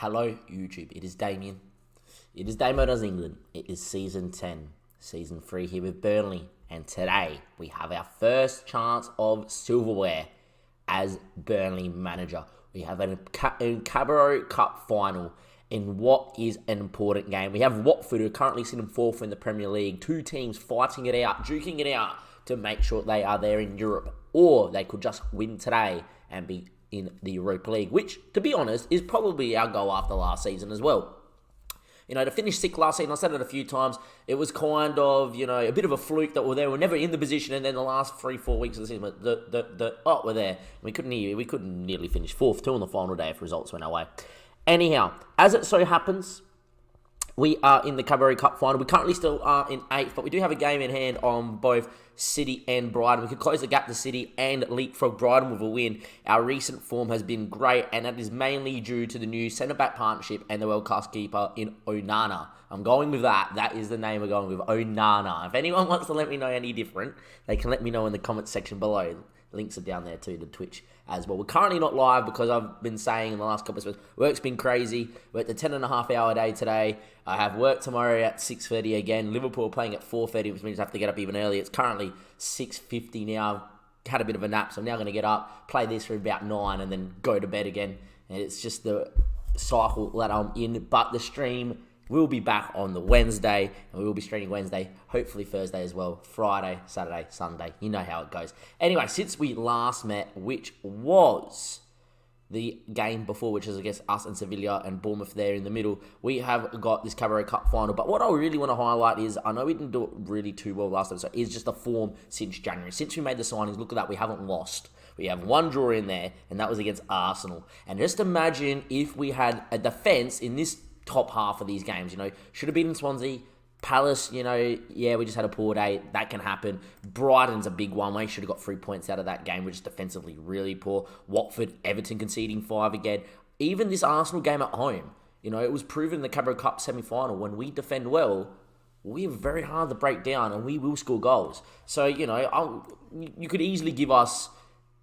Hello, YouTube. It is Damien. It is DAMMO Does England. It is Season 10, Season 3 here with Burnley. And today, we have our first chance of silverware as Burnley manager. We have an Carabao Cup final in what is an important game. We have Watford, who are currently sitting fourth in the Premier League. Two teams fighting it out, duking it out to make sure they are there in Europe. Or they could just win today and be in the Europa League, which, to be honest, is probably our goal after last season as well. You know, to finish sixth last season, I said it a few times, it was kind of, you know, a bit of a fluke that we were never in the position, and then the last 3-4 weeks of the season, we're there. We couldn't nearly finish fourth, too, on the final day if results went our way. Anyhow, as it so happens, we are in the Carabao Cup final. We currently still are in 8th, but we do have a game in hand on both City and Brighton. We could close the gap to City and leapfrog Brighton with a win. Our recent form has been great, and that is mainly due to the new centre-back partnership and the world-class keeper in Onana. I'm going with that. That is the name we're going with, Onana. If anyone wants to let me know any different, they can let me know in the comment section below. Links are down there too to Twitch as well. We're currently not live because I've been saying in the last couple of weeks, work's been crazy. We're at the 10.5 hour day today. I have work tomorrow at 6:30 again. Liverpool are playing at 4:30, which means I have to get up even earlier. It's currently 6:50 now. Had a bit of a nap, so I'm now going to get up, play this for about 9, and then go to bed again. And it's just the cycle that I'm in. But the stream will be back on the Wednesday, and we will be streaming Wednesday, hopefully Thursday as well, Friday, Saturday, Sunday. You know how it goes. Anyway, since we last met, which was the game before, which is, I guess, us and Sevilla and Bournemouth there in the middle, we have got this Carabao Cup final. But what I really want to highlight is, I know we didn't do it really too well last time, so it's just the form since January. Since we made the signings, look at that, we haven't lost. We have one draw in there, and that was against Arsenal. And just imagine if we had a defence in this top half of these games, you know, should have been in Swansea. Palace, you know, yeah, we just had a poor day. That can happen. Brighton's a big one. We should have got 3 points out of that game. We're just defensively really poor. Watford, Everton conceding 5 again. Even this Arsenal game at home, you know, it was proven in the Carabao Cup semi-final, when we defend well, we are very hard to break down and we will score goals. So, you know, you could easily give us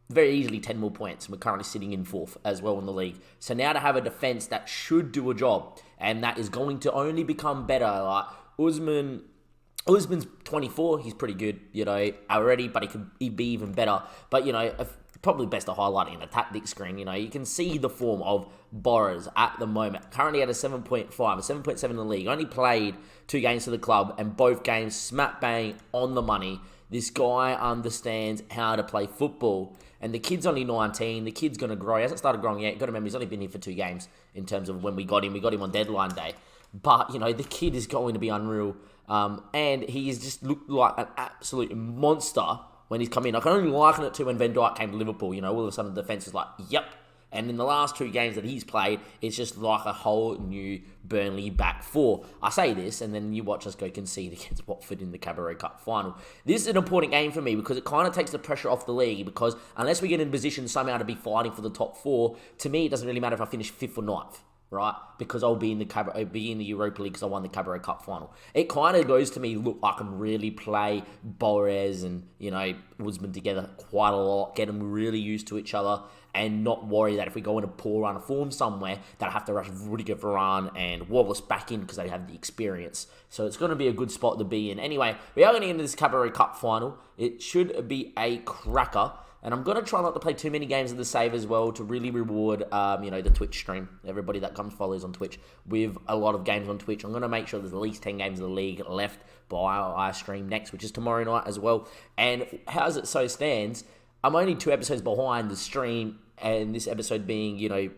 very easily 10 more points. We're currently sitting in 4th as well in the league. So now to have a defence that should do a job, and that is going to only become better. Like Usman's 24, he's pretty good, you know, already, but he'd be even better. But, you know, probably best to highlight in the tactics screen, you know, you can see the form of Boris at the moment. Currently at a 7.5, a 7.7 in the league. Only played 2 games for the club, and both games smack bang on the money. This guy understands how to play football. And the kid's only 19. The kid's going to grow. He hasn't started growing yet. You've got to remember, he's only been here for 2 games in terms of when we got him. We got him on deadline day. But, you know, the kid is going to be unreal. And he's just looked like an absolute monster when he's come in. I can only liken it to when Van Dijk came to Liverpool. You know, all of a sudden the defence is like, yep. And in the last 2 games that he's played, it's just like a whole new Burnley back 4. I say this, and then you watch us go concede against Watford in the Carabao Cup final. This is an important game for me because it kind of takes the pressure off the league, because unless we get in position somehow to be fighting for the top 4, to me it doesn't really matter if I finish 5th or 9th. Right, because I'll be in the Europa League because I won the Carabao Cup final. It kind of goes to me, look, I can really play Boris and, you know, Usman together quite a lot, get them really used to each other, and not worry that if we go in a poor run of form somewhere, that I have to rush Rudiger, Varane and Wallace back in because they have the experience. So it's going to be a good spot to be in. Anyway, we are going to get into this Carabao Cup final. It should be a cracker. And I'm going to try not to play too many games of the save as well to really reward, you know, the Twitch stream. Everybody that follows on Twitch with a lot of games on Twitch. I'm going to make sure there's at least 10 games of the league left by our stream next, which is tomorrow night as well. And how's it so stands, I'm only 2 episodes behind the stream, and this episode being, you know,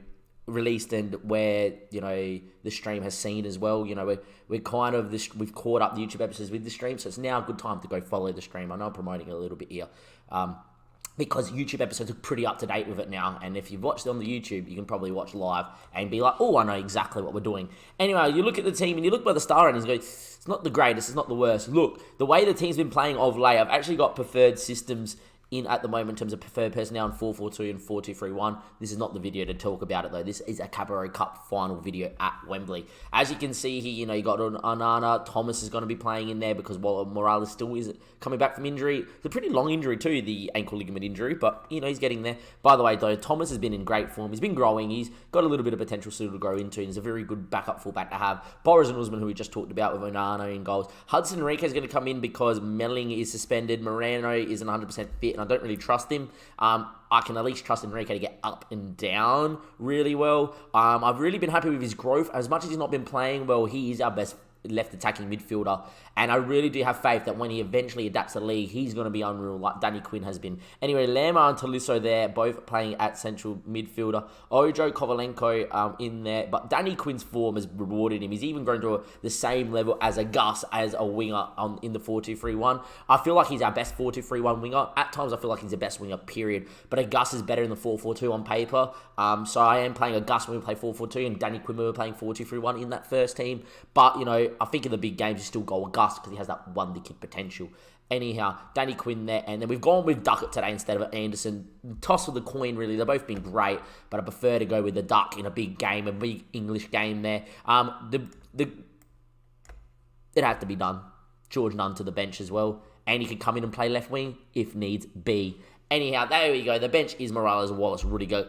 released and where, you know, the stream has seen as well. You know, we're kind of we've caught up the YouTube episodes with the stream, so it's now a good time to go follow the stream. I know I'm promoting it a little bit here. Because YouTube episodes are pretty up to date with it now. And if you've watched it on the YouTube, you can probably watch live and be like, oh, I know exactly what we're doing. Anyway, you look at the team and you look by the star ratings and go, it's not the greatest, it's not the worst. Look, the way the team's been playing of late, I've actually got preferred systems in at the moment in terms of preferred personnel in 4-4-2 and 4-2-3-1. This is not the video to talk about it though. This is a Carabao Cup final video at Wembley. As you can see here, you got Onana. Thomas is going to be playing in there because Morales still is coming back from injury. It's a pretty long injury too, the ankle ligament injury, but he's getting there. By the way though, Thomas has been in great form. He's been growing. He's got a little bit of potential still to grow into. He's a very good backup fullback to have. Boris and Usman, who we just talked about with Onana in goals. Hudson Enrique is going to come in because Melling is suspended. Moreno isn't 100% fit, and I don't really trust him. I can at least trust Enrique to get up and down really well. I've really been happy with his growth. As much as he's not been playing well, he is our best left attacking midfielder, and I really do have faith that when he eventually adapts to the league, he's going to be unreal like Danny Quinn has been. Anyway, Lerma and Tolisso there, both playing at central midfielder. Ojo Kovalenko in there, but Danny Quinn's form has rewarded him. He's even grown to the same level as a Gus, as a winger in the 4-2-3-1. I feel like he's our best 4-2-3-1 winger. At times, I feel like he's the best winger, period. But a Gus is better in the 4-4-2 on paper. So I am playing a Gus when we play 4-4-2, and Danny Quinn when we're playing 4-2-3-1 in that first team. But, I think in the big games, you still go with Gus because he has that wonder-kid potential. Anyhow, Danny Quinn there, and then we've gone with Duckett today instead of Anderson. Toss of the coin, really. They've both been great, but I prefer to go with the Duck in a big game, a big English game there. It had to be done. George Nunn to the bench as well, and he can come in and play left wing if needs be. Anyhow, there we go. The bench is Morales, Wallace, Rudiger,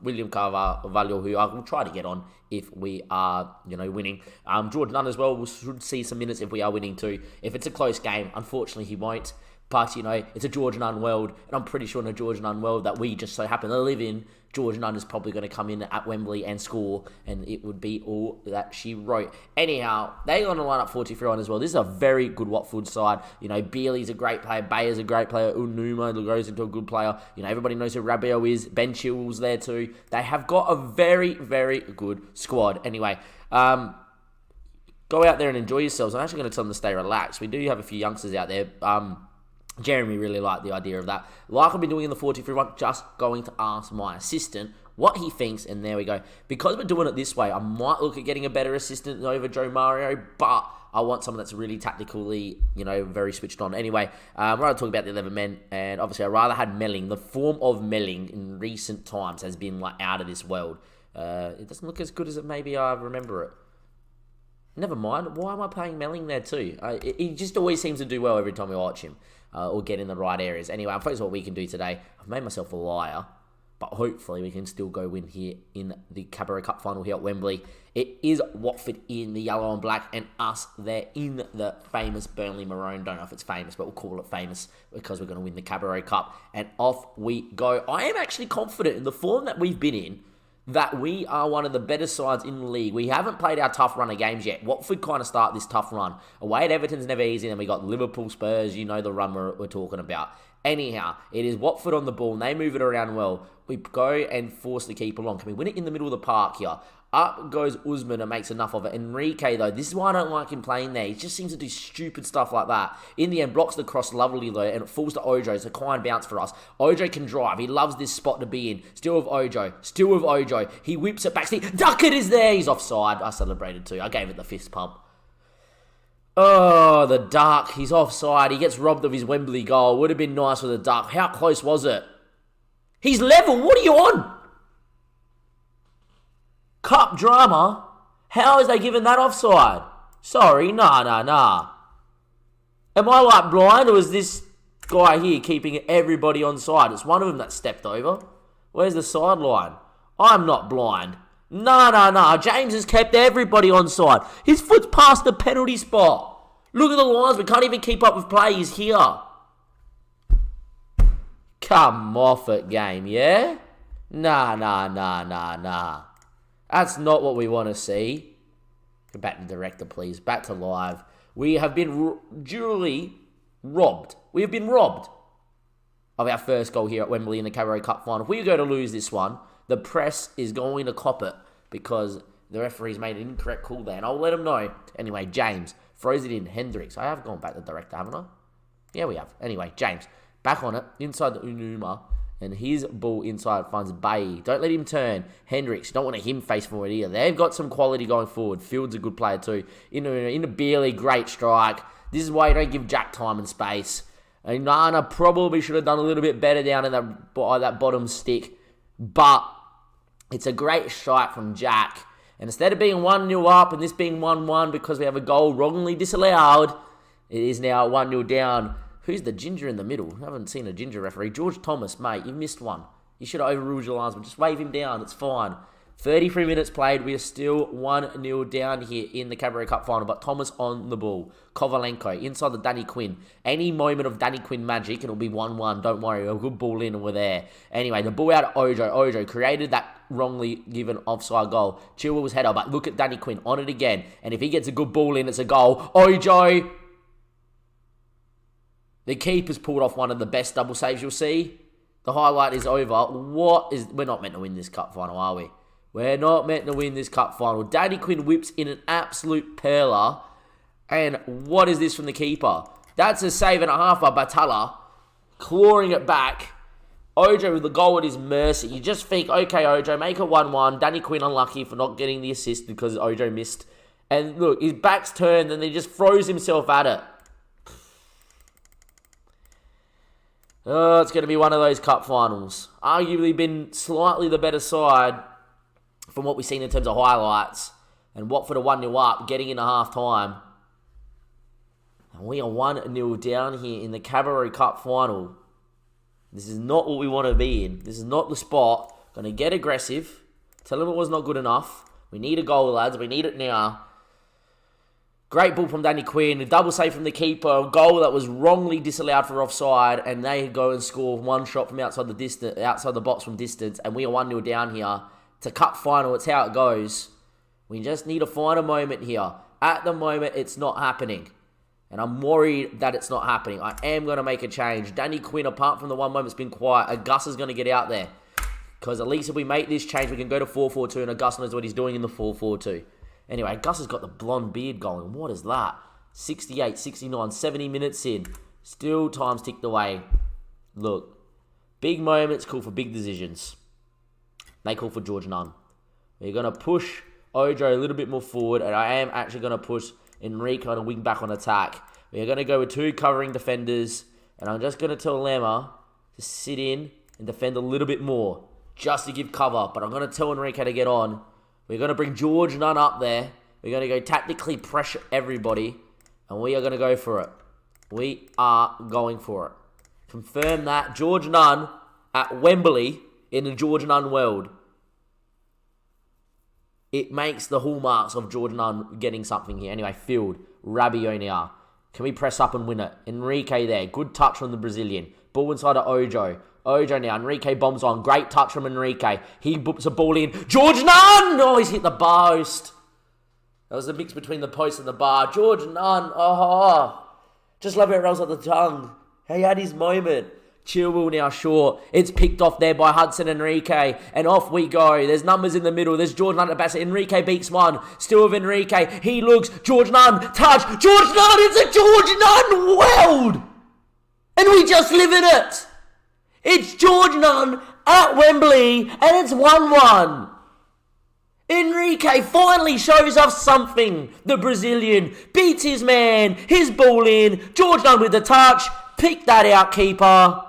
William Carvalho, who I will try to get on if we are, winning. George Nunn as well, we should see some minutes if we are winning too. If it's a close game, unfortunately he won't. But, it's a George Nunn world, and I'm pretty sure in a George Nunn world that we just so happen to live in, George Nunn is probably going to come in at Wembley and score, and it would be all that she wrote. Anyhow, they're going to line up 43 on as well. This is a very good Watford side. Bealey's a great player, Bayer's a great player, Unuma goes into a good player. Everybody knows who Rabiot is. Ben Chilwell's there too. They have got a very, very good squad. Anyway, go out there and enjoy yourselves. I'm actually going to tell them to stay relaxed. We do have a few youngsters out there. Jeremy really liked the idea of that. Like I've been doing in the 43-1, just going to ask my assistant what he thinks, and there we go. Because we're doing it this way, I might look at getting a better assistant over Joe Mario, but I want someone that's really tactically, very switched on. Anyway, we're going to talk about the 11 men, and obviously I rather had Melling. The form of Melling in recent times has been out of this world. It doesn't look as good as it maybe I remember it. Never mind. Why am I playing Melling there too? He just always seems to do well every time we watch him. Or get in the right areas. Anyway, I'm focused on what we can do today. I've made myself a liar, but hopefully we can still go win here in the Carabao Cup final here at Wembley. It is Watford in the yellow and black, and us there in the famous Burnley maroon. Don't know if it's famous, but we'll call it famous because we're going to win the Carabao Cup, and off we go. I am actually confident in the form that we've been in, that we are one of the better sides in the league. We haven't played our tough run of games yet. Watford kind of start this tough run. Away at Everton's never easy, and we got Liverpool, Spurs, the run we're talking about. Anyhow, it is Watford on the ball, and they move it around well. We go and force the keeper along. Can we win it in the middle of the park here? Up goes Usman and makes enough of it. Enrique, though, this is why I don't like him playing there. He just seems to do stupid stuff like that. In the end, blocks the cross lovely, though, and it falls to Ojo. It's a kind bounce for us. Ojo can drive. He loves this spot to be in. Still with Ojo. He whips it back. See, Duckett is there. He's offside. I celebrated too. I gave it the fist pump. Oh, the Duck. He's offside. He gets robbed of his Wembley goal. Would have been nice with the Duck. How close was it? He's level. What are you on? Cup drama? How is they giving that offside? Sorry, nah. Am I blind, or is this guy here keeping everybody on side? It's one of them that stepped over. Where's the sideline? I'm not blind. Nah. James has kept everybody on side. His foot's past the penalty spot. Look at the lines. We can't even keep up with play. He's here. Come off it, game, yeah? Nah. That's not what we want to see. Go back to director, please. Back to live. We have been duly robbed. We have been robbed of our first goal here at Wembley in the Carabao Cup final. If we go to lose this one, the press is going to cop it because the referee's made an incorrect call there. And I'll let them know. Anyway, James throws it in. Hendricks. I have gone back to director, haven't I? Yeah, we have. Anyway, James. Back on it. Inside the Unuma. And his ball inside finds Bailly. Don't let him turn. Hendricks, don't want him face forward either. They've got some quality going forward. Field's a good player too. Into Bealey, great strike. This is why you don't give Jack time and space. And Nana probably should have done a little bit better down in that bottom stick. But it's a great strike from Jack. And instead of being 1-0 up and this being 1-1 because we have a goal wrongly disallowed, it is now 1-0 down. Who's the ginger in the middle? I haven't seen a ginger referee. George Thomas, mate, you missed one. You should have overruled your lines, but just wave him down. It's fine. 33 minutes played. We are still 1-0 down here in the Cabaret Cup final, but Thomas on the ball. Kovalenko inside the Danny Quinn. Any moment of Danny Quinn magic, it'll be 1-1. Don't worry, a good ball in and we're there. Anyway, the ball out of Ojo. Ojo created that wrongly given offside goal. Chilwell's header, but look at Danny Quinn on it again. And if he gets a good ball in, it's a goal. Ojo! The keeper's pulled off one of the best double saves you'll see. The highlight is over. We're not meant to win this cup final, are we? We're not meant to win this cup final. Danny Quinn whips in an absolute perler. And what is this from the keeper? That's a save and a half by Batalla. Clawing it back. Ojo with the goal at his mercy. You just think, okay, Ojo, make it 1-1. Danny Quinn unlucky for not getting the assist because Ojo missed. And look, his back's turned and he just throws himself at it. Oh, it's going to be one of those cup finals. Arguably been slightly the better side from what we've seen in terms of highlights. And Watford are 1-0 up, getting into half-time. And we are 1-0 down here in the Cabaret Cup final. This is not what we want to be in. This is not the spot. Going to get aggressive. Tell them it was not good enough. We need a goal, lads. We need it now. Great ball from Danny Quinn. A double save from the keeper. A goal that was wrongly disallowed for offside. And they go and score one shot from outside the box from distance. And we are 1-0 down here. It's a cup final. It's how it goes. We just need to find a moment here. At the moment, it's not happening. And I'm worried that it's not happening. I am going to make a change. Danny Quinn, apart from the one moment, has been quiet. Gus is going to get out there. Because at least if we make this change, we can go to 4-4-2. And Gus knows what he's doing in the 4-4-2. Anyway, Gus has got the blonde beard going. What is that? 68, 69, 70 minutes in. Still time's ticked away. Look. Big moments call for big decisions. They call for George Nunn. We're going to push Ojo a little bit more forward. And I am actually going to push Enrique on a wing back on attack. We're going to go with 2 covering defenders. And I'm just going to tell Lemma to sit in and defend a little bit more. Just to give cover. But I'm going to tell Enrique to get on. We're going to bring George Nunn up there. We're going to go tactically pressure everybody. And we are going to go for it. We are going for it. Confirm that. George Nunn at Wembley in the George Nunn world. It makes the hallmarks of George Nunn getting something here. Anyway, field. Rabiot now. Can we press up and win it? Enrique there. Good touch from the Brazilian. Ball inside of Ojo. Ojo now. Enrique bombs on. Great touch from Enrique. He books a ball in. George Nunn! Oh, he's hit the post. That was a mix between the post and the bar. George Nunn. Oh. Just love how it rolls off the tongue. He had his moment. Chilwell now short. It's picked off there by Hudson Enrique. And off we go. There's numbers in the middle. There's George Nunn at Bassett. Enrique beats one. Still with Enrique. He looks. George Nunn. Touch. George Nunn. It's a George Nunn world. And we just live in it. It's George Nunn at Wembley. And it's 1-1. Enrique finally shows us something. The Brazilian beats his man. His ball in. George Nunn with the touch. Pick that out, keeper.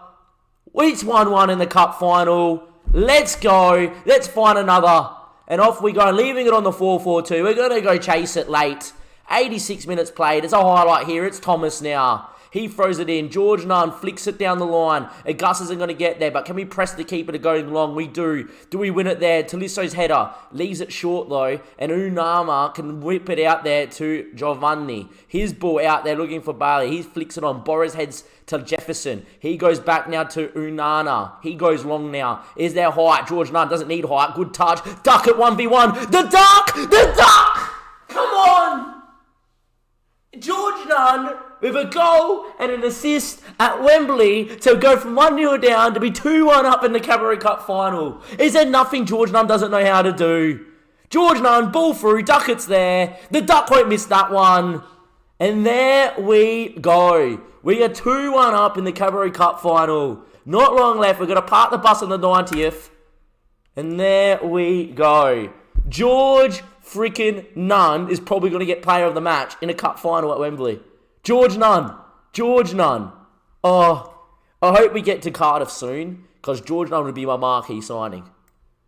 It's 1-1 in the cup final. Let's go. Let's find another. And off we go, leaving it on the 4-4-2. We're going to go chase it late. 86 minutes played. It's a highlight here. It's Thomas now. He throws it in. George Nunn flicks it down the line. Gus isn't going to get there, but can we press the keeper to going long? We do. Do we win it there? Talisso's header. Leaves it short, though. And Unama can whip it out there to Giovanni. His ball out there looking for Bailey. He flicks it on. Boris heads to Jefferson. He goes back now to Unana. He goes long now. Is there height? George Nunn doesn't need height. Good touch. Duck at 1v1. The duck! The duck! Come on! George Nunn with a goal and an assist at Wembley to go from 1-0 down to be 2-1 up in the Cabaret Cup final. Is there nothing George Nunn doesn't know how to do? George Nunn, ball through, Duckett's there. The Duck won't miss that one. And there we go. We are 2-1 up in the Cabaret Cup final. Not long left. We're going to park the bus on the 90th. And there we go. George freaking Nunn is probably going to get player of the match in a cup final at Wembley. George Nunn. George Nunn. Oh, I hope we get to Cardiff soon, because George Nunn would be my marquee signing.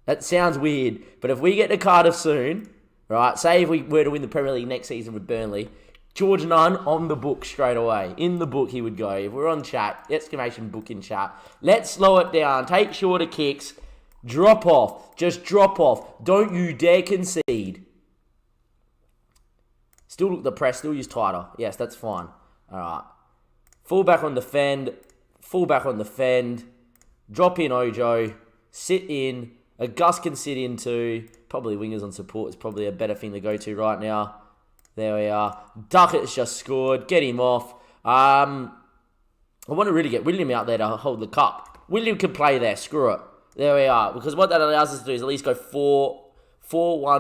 That sounds weird, but if we get to Cardiff soon, right, say if we were to win the Premier League next season with Burnley, George Nunn on the book straight away. In the book he would go. If we're on chat, exclamation book in chat. Let's slow it down. Take shorter kicks. Drop off. Just drop off. Don't you dare concede. Still look the press. Still use tighter. Yes, that's fine. All right. Fullback on defend. Fullback on defend. Drop in Ojo. Sit in. A Gus can sit in too. Probably wingers on support is probably a better thing to go to right now. There we are. Duckett's just scored. Get him off. I want to really get William out there to hold the cup. William can play there. Screw it. There we are. Because what that allows us to do is at least go 4-1,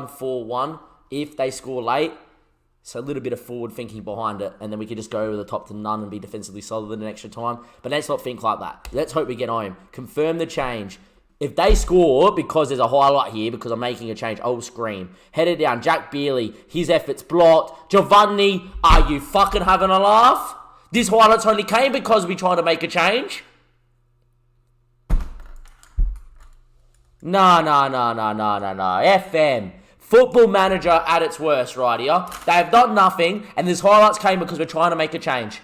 4-1 if they score late. So a little bit of forward thinking behind it. And then we can just go over the top to none and be defensively solid in an extra time. But let's not think like that. Let's hope we get home. Confirm the change. If they score, because there's a highlight here, because I'm making a change, I'll scream. Headed down, Jack Beerley, his effort's blocked. Giovanni, are you fucking having a laugh? This highlights only came because we tried to make a change? No. FM. Football Manager at its worst right here. They have done nothing, and this highlights came because we're trying to make a change.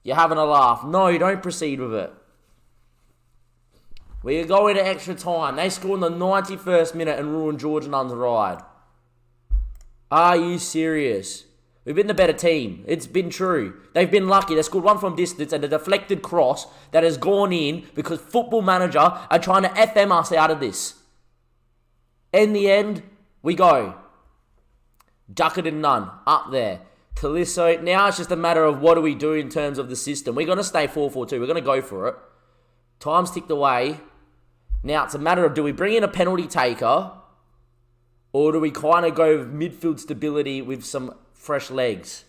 You're having a laugh. No, don't proceed with it. We are going to extra time. They scored in the 91st minute and ruined George Nunn's ride. Are you serious? We've been the better team. It's been true. They've been lucky. They scored one from distance and a deflected cross that has gone in because Football Manager are trying to FM us out of this. In the end, we go. Duckett and Nunn up there. Talisso, now it's just a matter of what do we do in terms of the system. We're going to stay 4-4-2. We're going to go for it. Time's ticked away. Now it's a matter of do we bring in a penalty taker or do we kind of go with midfield stability with some fresh legs?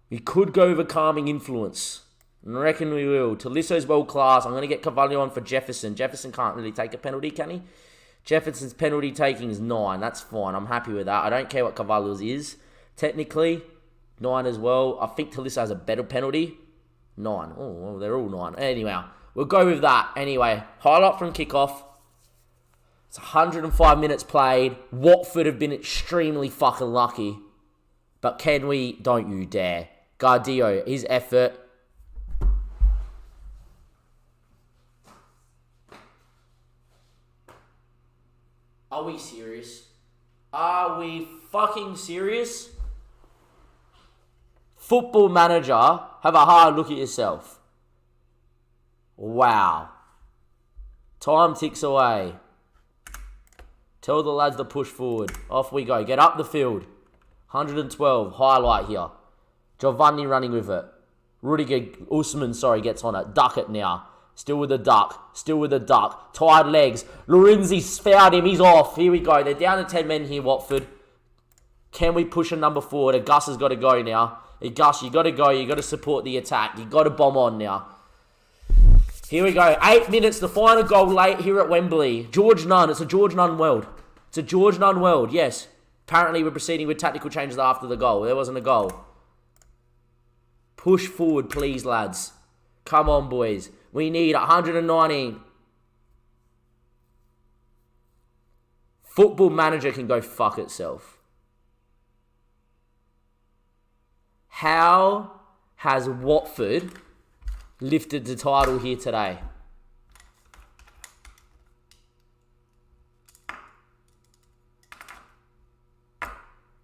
We could go with a calming influence. I reckon we will. Talisso's world class. I'm going to get Carvalho on for Jefferson. Jefferson can't really take a penalty, can he? Jefferson's penalty taking is 9. That's fine. I'm happy with that. I don't care what Carvalho's is. Technically, 9 as well. I think Talisso has a better penalty. 9. Oh, well, they're all 9. Anyway, we'll go with that. Anyway, highlight from kickoff. It's 105 minutes played. Watford have been extremely fucking lucky. But can we? Don't you dare. Guardiola, his effort. Are we serious? Are we fucking serious? Football Manager, have a hard look at yourself. Wow. Time ticks away. Tell the lads to push forward. Off we go. Get up the field. 112. Highlight here. Giovanni running with it. Rudiger Usman, gets on it. Duck it now. Still with the duck. Tired legs. Lorenzi's fouled him. He's off. Here we go. They're down to 10 men here, Watford. Can we push a number forward? Gus has got to go now. Hey, Gus, you got to go. You got to support the attack. You got to bomb on now. Here we go. 8 minutes. The final goal late here at Wembley. George Nunn. It's a George Nunn world. Yes. Apparently, we're proceeding with tactical changes after the goal. There wasn't a goal. Push forward, please, lads. Come on, boys. We need 119. Football Manager can go fuck itself. How has Watford lifted the title here today?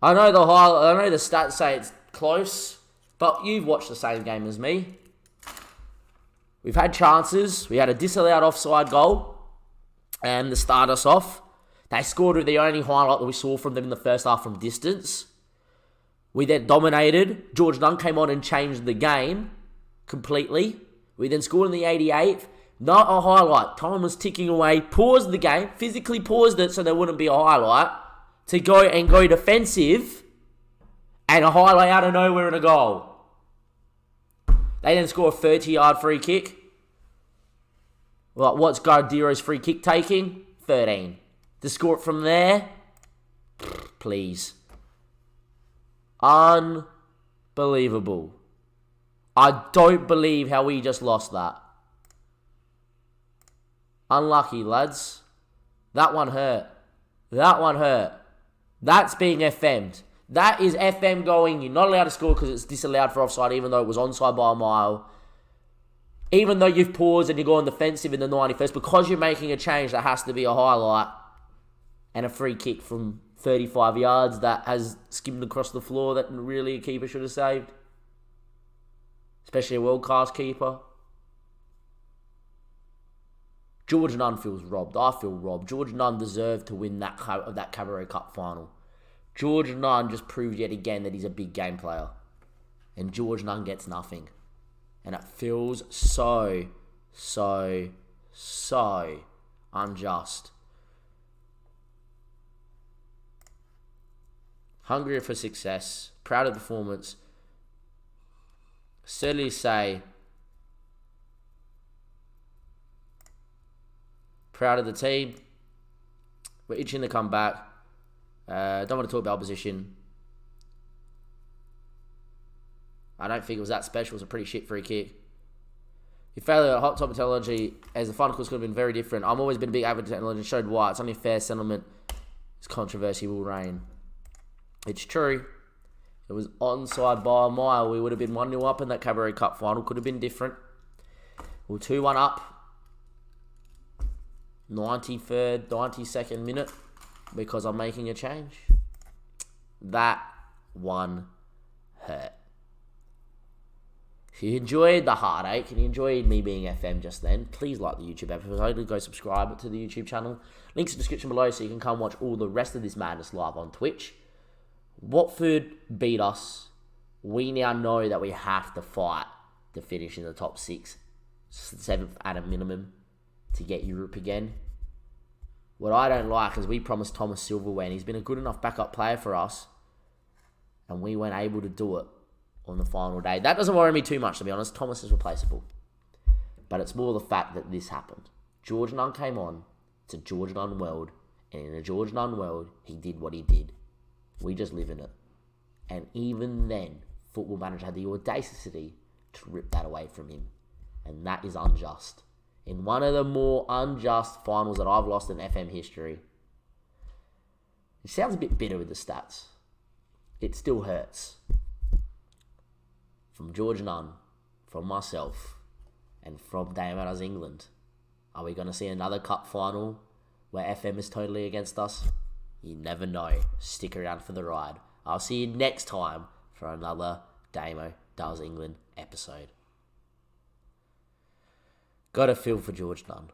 I know the stats say it's close, but you've watched the same game as me. We've had chances. We had a disallowed offside goal and to start us off. They scored with the only highlight that we saw from them in the first half from distance. We then dominated. George Nunn came on and changed the game completely. We then scored in the 88th. Not a highlight. Time was ticking away. Paused the game. Physically paused it so there wouldn't be a highlight. To go defensive. And a highlight out of nowhere and a goal. They then score a 30-yard free kick. Well, what's Guardio's free kick taking? 13. To score it from there? Please. Unbelievable. Unbelievable. I don't believe how we just lost that. Unlucky, lads. That one hurt. That one hurt. That's being FM'd. That is FM going, you're not allowed to score because it's disallowed for offside, even though it was onside by a mile. Even though you've paused and you're going defensive in the 91st, because you're making a change, that has to be a highlight. And a free kick from 35 yards that has skimmed across the floor that really a keeper should have saved. Especially a world-class keeper. George Nunn feels robbed. I feel robbed. George Nunn deserved to win that Cabaret Cup final. George Nunn just proved yet again that he's a big game player. And George Nunn gets nothing. And it feels so unjust. Hungrier for success. Proud of the performance. Certainly say, proud of the team. We're itching to come back. Don't want to talk about opposition. I don't think it was that special. It was a pretty shit free kick. If failure at hot top technology, as the final course could have been very different. I've always been a big advocate of technology and showed why. It's only a fair settlement. This controversy will reign. It's true. It was onside by a mile. We would have been 1-0 up in that Cabaret Cup final. Could have been different. We're 2-1 up. 93rd, 92nd minute. Because I'm making a change. That one hurt. If you enjoyed the heartache and you enjoyed me being FM just then, please like the YouTube episode and go subscribe to the YouTube channel. Links in the description below so you can come watch all the rest of this madness live on Twitch. Watford beat us. We now know that we have to fight to finish in the top 6, 7th at a minimum, to get Europe again. What I don't like is we promised Thomas silverware, and he's been a good enough backup player for us, and we weren't able to do it on the final day. That doesn't worry me too much, to be honest. Thomas is replaceable. But it's more the fact that this happened. George Nunn came on. It's a George Nunn world. And in a George Nunn world, he did what he did. We just live in it. And even then, Football Manager had the audacity to rip that away from him. And that is unjust. In one of the more unjust finals that I've lost in FM history. It sounds a bit bitter with the stats. It still hurts. From George Nunn, from myself, and from DAMMO England. Are we going to see another cup final where FM is totally against us? You never know. Stick around for the ride. I'll see you next time for another DAMMO Does England episode. Got a feel for George Nunn.